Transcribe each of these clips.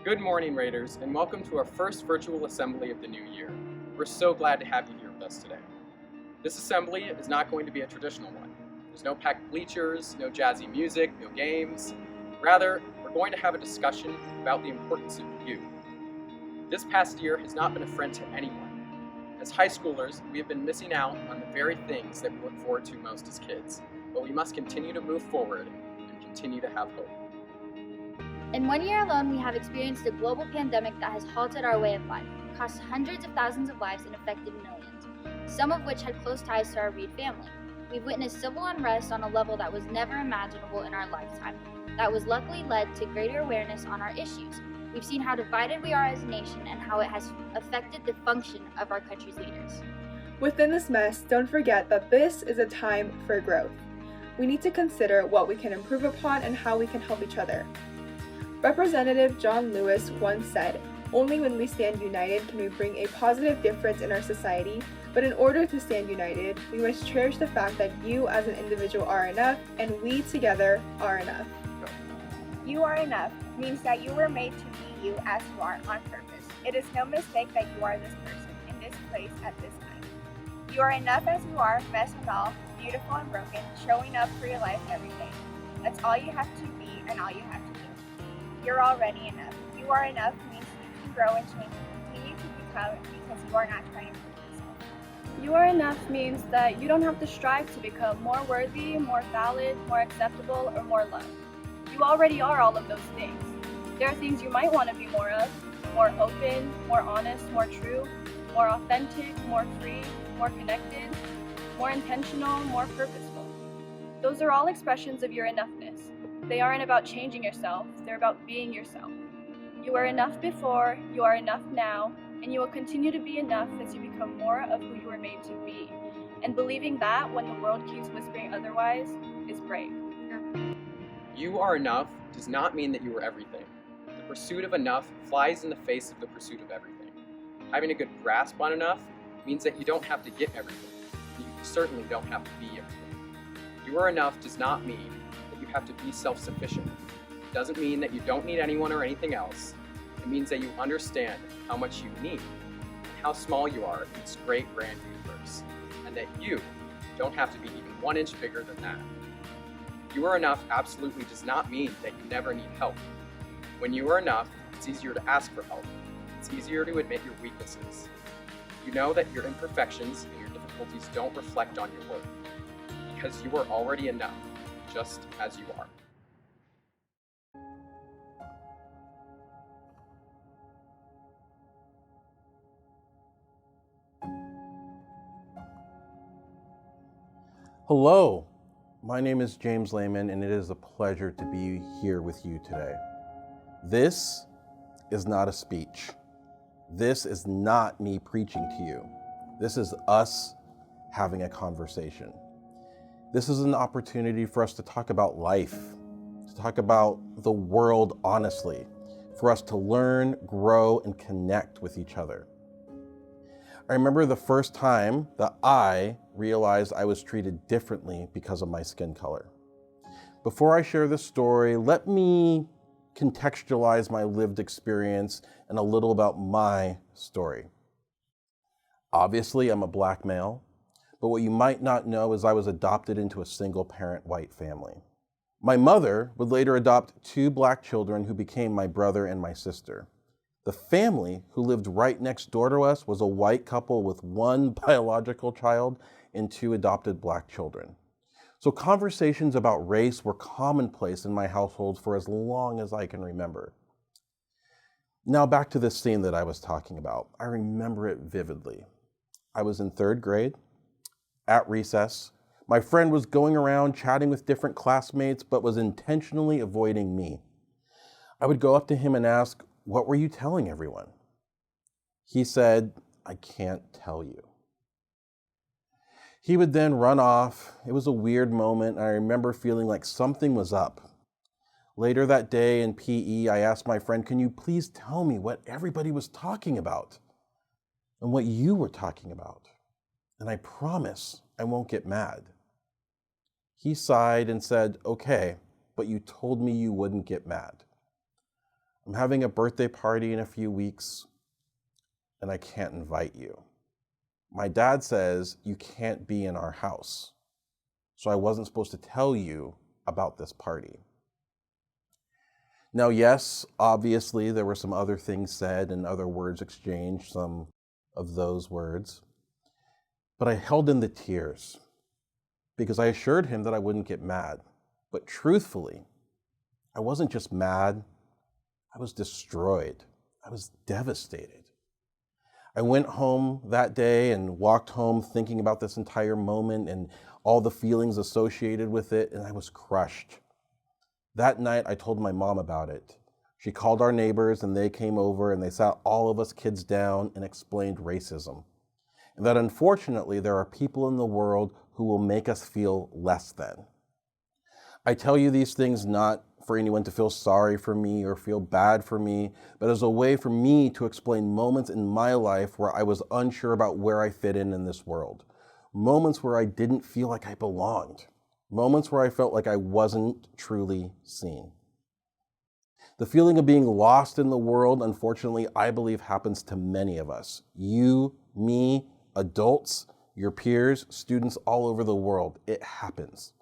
Good morning, Raiders, and welcome to our first virtual assembly of the new year. We're so glad to have you here with us today. This assembly is not going to be a traditional one. There's no packed bleachers, no jazzy music, no games. Rather, we're going to have a discussion about the importance of you. This past year has not been a friend to anyone. As high schoolers, we have been missing out on the very things that we look forward to most as kids, but we must continue to move forward and continue to have hope. In 1 year alone, we have experienced a global pandemic that has halted our way of life, cost hundreds of thousands of lives, and affected millions, some of which had close ties to our Reed family. We've witnessed civil unrest on a level that was never imaginable in our lifetime, that was luckily led to greater awareness on our issues. We've seen how divided we are as a nation and how it has affected the function of our country's leaders. Within this mess, don't forget that this is a time for growth. We need to consider what we can improve upon and how we can help each other. Representative John Lewis once said, "Only when we stand united can we bring a positive difference in our society, but in order to stand united, we must cherish the fact that you as an individual are enough, and we together are enough." You are enough means that you were made to be you as you are on purpose. It is no mistake that you are this person in this place at this time. You are enough as you are, mess and all, beautiful and broken, showing up for your life every day. That's all you have to be and all you have to do. You're already enough. You are enough means you can grow and change and continue to become because you are not trying to prove yourself. You are enough means that you don't have to strive to become more worthy, more valid, more acceptable, or more loved. You already are all of those things. There are things you might want to be more of: more open, more honest, more true, more authentic, more free, more connected, more intentional, more purposeful. Those are all expressions of your enoughness. They aren't about changing yourself, they're about being yourself. You are enough before, you are enough now, and you will continue to be enough as you become more of who you were made to be. And believing that when the world keeps whispering otherwise is brave. You are enough does not mean that you are everything. The pursuit of enough flies in the face of the pursuit of everything. Having a good grasp on enough means that you don't have to get everything. You certainly don't have to be everything. You are enough does not mean that you have to be self-sufficient. It doesn't mean that you don't need anyone or anything else. It means that you understand how much you need and how small you are in this great grand universe, and that you don't have to be even 1 inch bigger than that. You are enough absolutely does not mean that you never need help. When you are enough, it's easier to ask for help. It's easier to admit your weaknesses. You know that your imperfections and your difficulties don't reflect on your worth, because you are already enough, just as you are. Hello, my name is James Lehman, and it is a pleasure to be here with you today. This is not a speech. This is not me preaching to you. This is us having a conversation. This is an opportunity for us to talk about life, to talk about the world honestly, for us to learn, grow, and connect with each other. I remember the first time that I realized I was treated differently because of my skin color. Before I share this story, let me contextualize my lived experience and a little about my story. Obviously, I'm a Black male, but what you might not know is I was adopted into a single-parent white family. My mother would later adopt 2 Black children who became my brother and my sister. The family who lived right next door to us was a white couple with 1 biological child and 2 adopted Black children. So conversations about race were commonplace in my household for as long as I can remember. Now back to this scene that I was talking about. I remember it vividly. I was in 3rd grade, at recess. My friend was going around chatting with different classmates, but was intentionally avoiding me. I would go up to him and ask, "What were you telling everyone?" He said, "I can't tell you." He would then run off. It was a weird moment, and I remember feeling like something was up. Later that day in PE, I asked my friend, "Can you please tell me what everybody was talking about and what you were talking about? And I promise I won't get mad." He sighed and said, "Okay, but you told me you wouldn't get mad." I'm having a birthday party in a few weeks, and I can't invite you. My dad says you can't be in our house, so I wasn't supposed to tell you about this party. Now, yes, obviously there were some other things said and other words exchanged, some of those words, but I held in the tears because I assured him that I wouldn't get mad. But truthfully, I wasn't just mad, I was destroyed. I was devastated. I went home that day and walked home thinking about this entire moment and all the feelings associated with it, and I was crushed. That night, I told my mom about it. She called our neighbors and they came over and they sat all of us kids down and explained racism. And that unfortunately, there are people in the world who will make us feel less than. I tell you these things not for anyone to feel sorry for me or feel bad for me, but as a way for me to explain moments in my life where I was unsure about where I fit in this world. Moments where I didn't feel like I belonged. Moments where I felt like I wasn't truly seen. The feeling of being lost in the world, unfortunately, I believe happens to many of us. You, me, adults, your peers, students all over the world. It happens.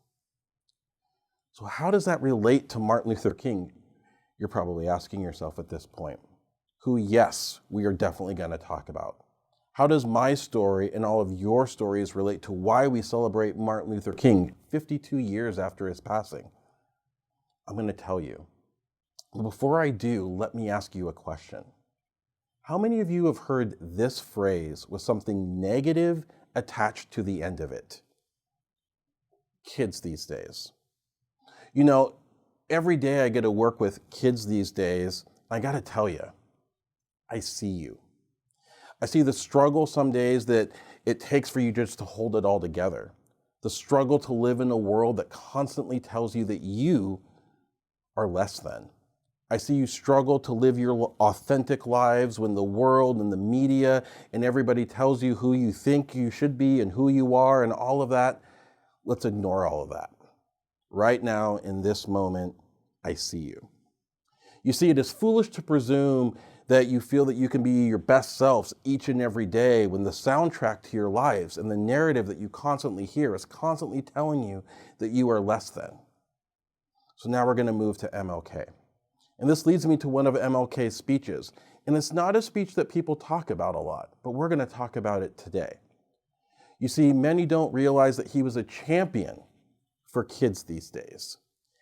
So how does that relate to Martin Luther King? You're probably asking yourself at this point, who, yes, we are definitely going to talk about. How does my story and all of your stories relate to why we celebrate Martin Luther King 52 years after his passing? I'm going to tell you. But before I do, let me ask you a question. How many of you have heard this phrase with something negative attached to the end of it? Kids these days. You know, every day I get to work with kids these days, I got to tell you, I see you. I see the struggle some days that it takes for you just to hold it all together. The struggle to live in a world that constantly tells you that you are less than. I see you struggle to live your authentic lives when the world and the media and everybody tells you who you think you should be and who you are and all of that. Let's ignore all of that. Right now, in this moment, I see you. You see, it is foolish to presume that you feel that you can be your best selves each and every day when the soundtrack to your lives and the narrative that you constantly hear is constantly telling you that you are less than. So now we're going to move to MLK. And this leads me to one of MLK's speeches. And it's not a speech that people talk about a lot, but we're going to talk about it today. You see, many don't realize that he was a champion for kids these days.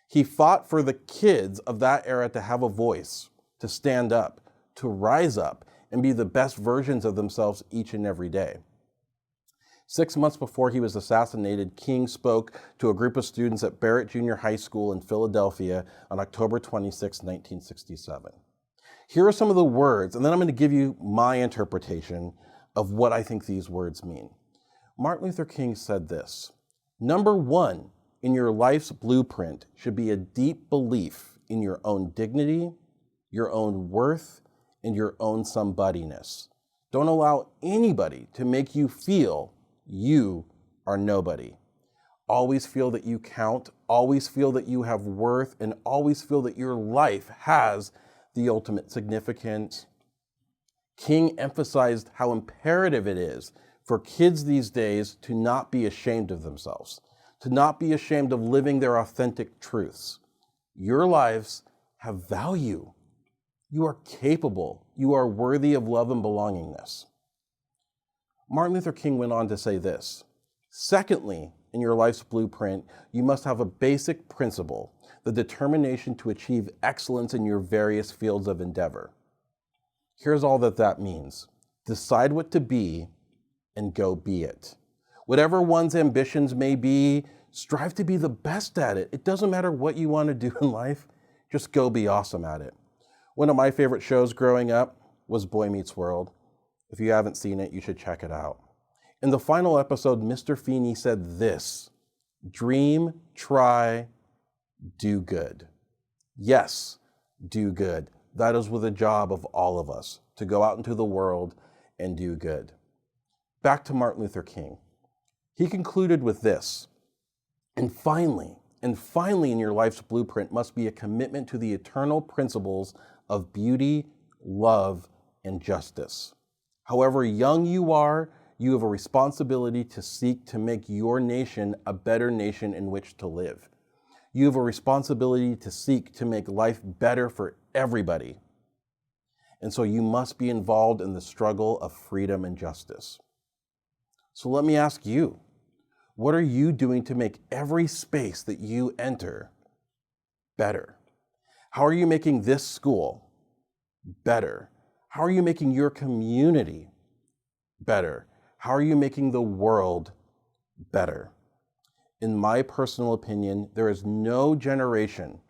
He fought for the kids of that era to have a voice, to stand up, to rise up, and be the best versions of themselves each and every day. 6 months before he was assassinated, King spoke to a group of students at Barrett Junior High School in Philadelphia on October 26, 1967. Here are some of the words, and then I'm going to give you my interpretation of what I think these words mean. Martin Luther King said this: "Number one in your life's blueprint should be a deep belief in your own dignity, your own worth, and your own somebodyness. Don't allow anybody to make you feel you are nobody. Always feel that you count, always feel that you have worth, and always feel that your life has the ultimate significance." King emphasized how imperative it is for kids these days to not be ashamed of themselves, to not be ashamed of living their authentic truths. Your lives have value. You are capable. You are worthy of love and belongingness. Martin Luther King went on to say this: "Secondly, in your life's blueprint, you must have a basic principle, the determination to achieve excellence in your various fields of endeavor." Here's all that means. Decide what to be and go be it. Whatever one's ambitions may be, strive to be the best at it. It doesn't matter what you want to do in life, just go be awesome at it. One of my favorite shows growing up was Boy Meets World. If you haven't seen it, you should check it out. In the final episode, Mr. Feeney said this: "Dream, try, do good." Yes, do good. That is with the job of all of us, to go out into the world and do good. Back to Martin Luther King. He concluded with this: And finally in your life's blueprint must be a commitment to the eternal principles of beauty, love, and justice. However young you are, you have a responsibility to seek to make your nation a better nation in which to live. You have a responsibility to seek to make life better for everybody. And so you must be involved in the struggle of freedom and justice. So let me ask you, what are you doing to make every space that you enter better? How are you making this school better? How are you making your community better? How are you making the world better? In my personal opinion, there is no generation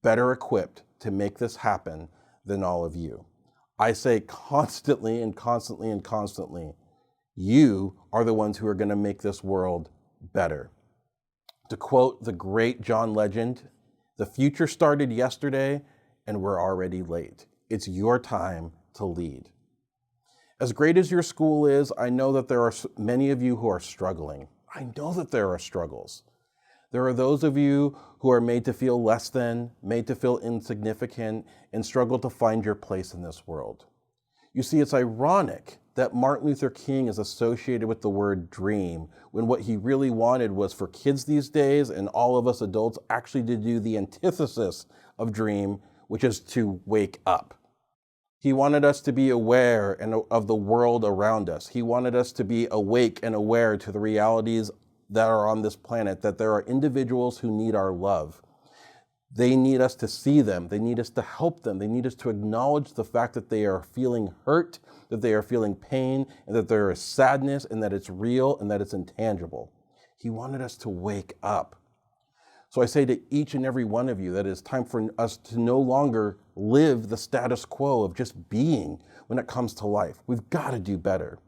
better equipped to make this happen than all of you. I say constantly and constantly and constantly, you are the ones who are going to make this world better. To quote the great John Legend, the future started yesterday and we're already late. It's your time to lead. As great as your school is, I know that there are many of you who are struggling. I know that there are struggles. There are those of you who are made to feel less than, made to feel insignificant, and struggle to find your place in this world. You see, it's ironic that Martin Luther King is associated with the word dream, when what he really wanted was for kids these days and all of us adults actually to do the antithesis of dream, which is to wake up. He wanted us to be aware of the world around us. He wanted us to be awake and aware to the realities that are on this planet, that there are individuals who need our love. They need us to see them. They need us to help them. They need us to acknowledge the fact that they are feeling hurt, that they are feeling pain, and that there is sadness, and that it's real, and that it's intangible. He wanted us to wake up. So I say to each and every one of you that it's time for us to no longer live the status quo of just being when it comes to life. We've got to do better.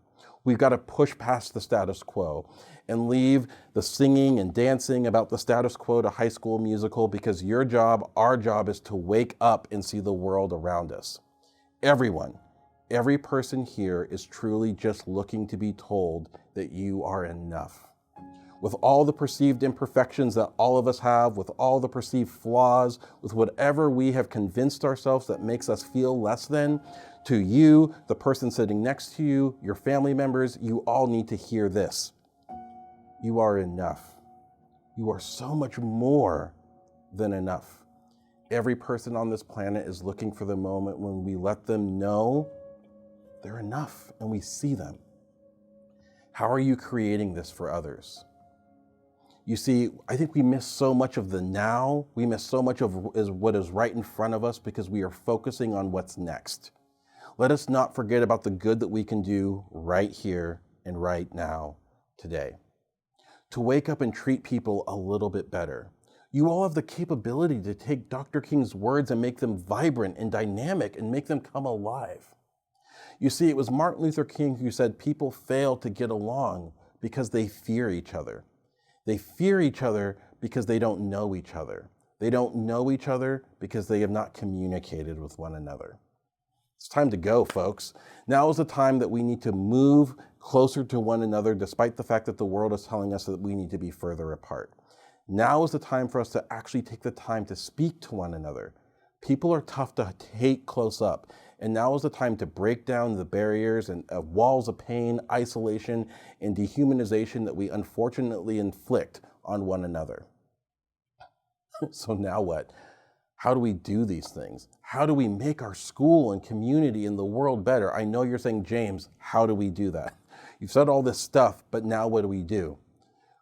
We've got to push past the status quo and leave the singing and dancing about the status quo to High School Musical, because your job, our job, is to wake up and see the world around us. Everyone, every person here is truly just looking to be told that you are enough. With all the perceived imperfections that all of us have, with all the perceived flaws, with whatever we have convinced ourselves that makes us feel less than, to you, the person sitting next to you, your family members, you all need to hear this. You are enough. You are so much more than enough. Every person on this planet is looking for the moment when we let them know they're enough and we see them. How are you creating this for others? You see, I think we miss so much of the now. We miss so much of what is right in front of us because we are focusing on what's next. Let us not forget about the good that we can do right here and right now, today. To wake up and treat people a little bit better. You all have the capability to take Dr. King's words and make them vibrant and dynamic and make them come alive. You see, it was Martin Luther King who said people fail to get along because they fear each other. They fear each other because they don't know each other. They don't know each other because they have not communicated with one another. It's time to go, folks. Now is the time that we need to move closer to one another, despite the fact that the world is telling us that we need to be further apart. Now is the time for us to actually take the time to speak to one another. People are tough to take close up, and now is the time to break down the barriers and walls of pain, isolation, and dehumanization that we unfortunately inflict on one another. So now what? How do we do these things? How do we make our school and community and the world better? I know you're saying, James, how do we do that? You've said all this stuff, but now what do we do?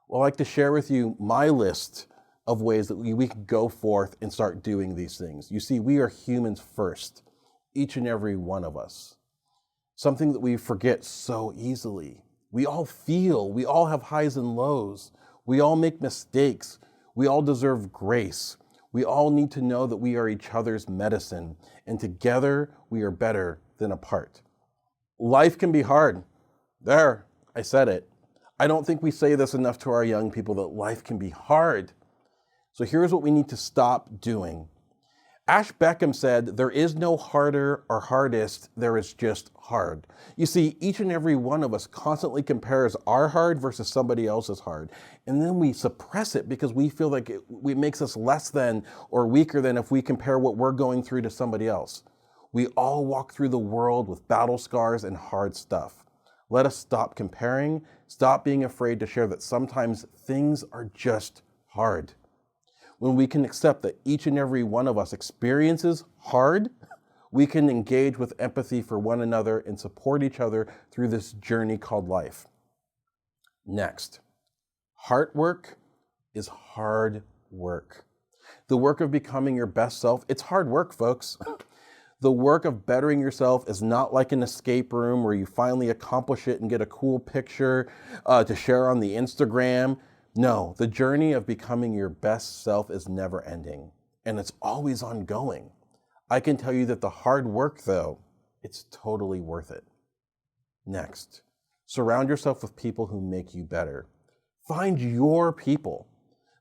Well, I'd like to share with you my list of ways that we can go forth and start doing these things. You see, we are humans first, each and every one of us. Something that we forget so easily. We all feel, we all have highs and lows. We all make mistakes. We all deserve grace. We all need to know that we are each other's medicine, and together we are better than apart. Life can be hard. There, I said it. I don't think we say this enough to our young people, that life can be hard. So here's what we need to stop doing. Ash Beckham said, there is no harder or hardest, there is just hard. You see, each and every one of us constantly compares our hard versus somebody else's hard. And then we suppress it because we feel like it makes us less than or weaker than if we compare what we're going through to somebody else. We all walk through the world with battle scars and hard stuff. Let us stop comparing, stop being afraid to share that sometimes things are just hard. When we can accept that each and every one of us experiences hard, we can engage with empathy for one another and support each other through this journey called life. Next, heart work is hard work. The work of becoming your best self, it's hard work, folks. The work of bettering yourself is not like an escape room where you finally accomplish it and get a cool picture to share on the Instagram. No, the journey of becoming your best self is never ending, and it's always ongoing. I can tell you that the hard work, though, it's totally worth it. Next, surround yourself with people who make you better. Find your people.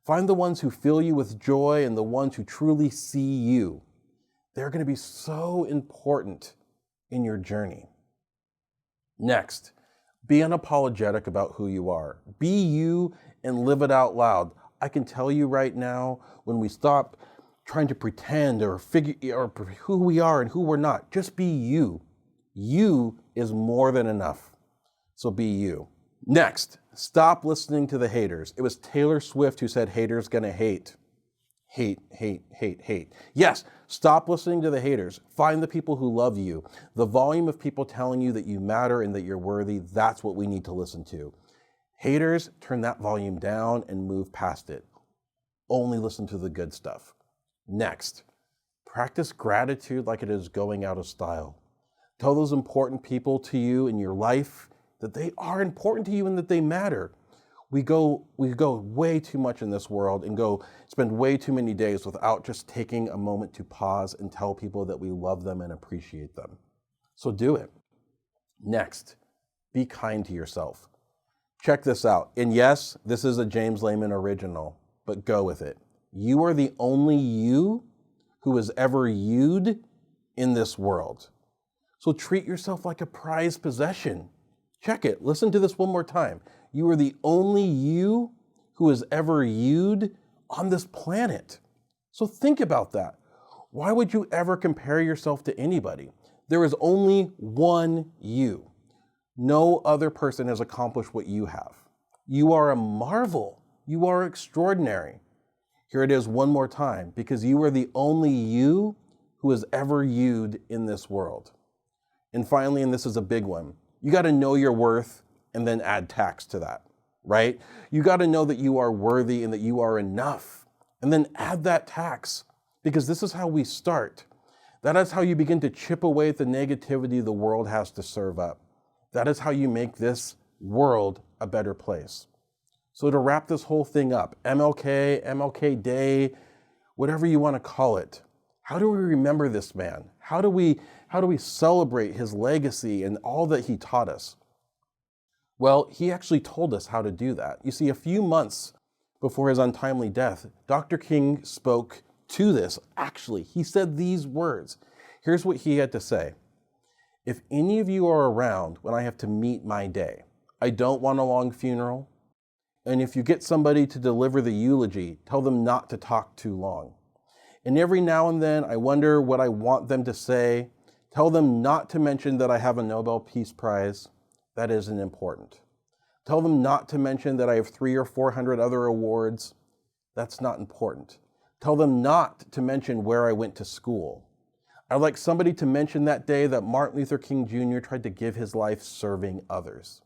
Find the ones who fill you with joy and the ones who truly see you. They're going to be so important in your journey. Next, be unapologetic about who you are. Be you and live it out loud. I can tell you right now, when we stop trying to pretend or figure who we are and who we're not, just be you. You is more than enough. So be you. Next, stop listening to the haters. It was Taylor Swift who said haters gonna hate. Hate, hate, hate, hate. Yes, stop listening to the haters. Find the people who love you. The volume of people telling you that you matter and that you're worthy, that's what we need to listen to. Haters, turn that volume down and move past it. Only listen to the good stuff. Next, practice gratitude like it is going out of style. Tell those important people to you in your life that they are important to you and that they matter. We go way too much in this world and spend way too many days without just taking a moment to pause and tell people that we love them and appreciate them. So do it. Next, be kind to yourself. Check this out. And yes, this is a James Lehman original, but go with it. You are the only you who is ever you'd in this world. So treat yourself like a prized possession. Check it. Listen to this one more time. You are the only you who is ever you'd on this planet. So think about that. Why would you ever compare yourself to anybody? There is only one you. No other person has accomplished what you have. You are a marvel. You are extraordinary. Here it is one more time, because you are the only you who is ever you'd in this world. And finally, and this is a big one, you got to know your worth and then add tax to that, right? You got to know that you are worthy and that you are enough, and then add that tax, because this is how we start. That is how you begin to chip away at the negativity the world has to serve up. That is how you make this world a better place. So to wrap this whole thing up, MLK Day, whatever you want to call it, how do we remember this man? How do we celebrate his legacy and all that he taught us? Well, he actually told us how to do that. You see, a few months before his untimely death, Dr. King spoke to this. Actually, he said these words. Here's what he had to say. If any of you are around when I have to meet my day, I don't want a long funeral. And if you get somebody to deliver the eulogy, tell them not to talk too long. And every now and then, I wonder what I want them to say. Tell them not to mention that I have a Nobel Peace Prize. That isn't important. Tell them not to mention that I have 300 or 400 other awards. That's not important. Tell them not to mention where I went to school. I'd like somebody to mention that day that Martin Luther King Jr. tried to give his life serving others.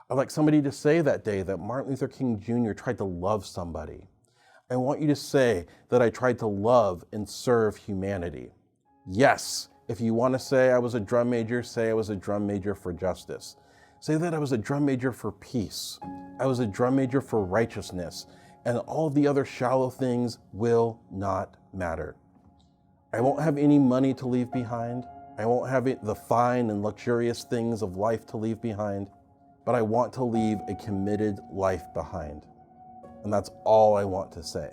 I'd like somebody to say that day that Martin Luther King Jr. tried to love somebody. I want you to say that I tried to love and serve humanity. Yes, if you want to say I was a drum major, say I was a drum major for justice. Say that I was a drum major for peace. I was a drum major for righteousness. And all the other shallow things will not matter. I won't have any money to leave behind. I won't have the fine and luxurious things of life to leave behind. But I want to leave a committed life behind. And that's all I want to say.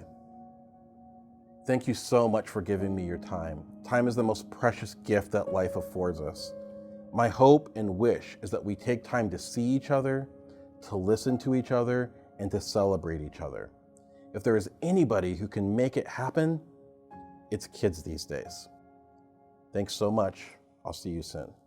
Thank you so much for giving me your time. Time is the most precious gift that life affords us. My hope and wish is that we take time to see each other, to listen to each other, and to celebrate each other. If there is anybody who can make it happen, it's kids these days. Thanks so much. I'll see you soon.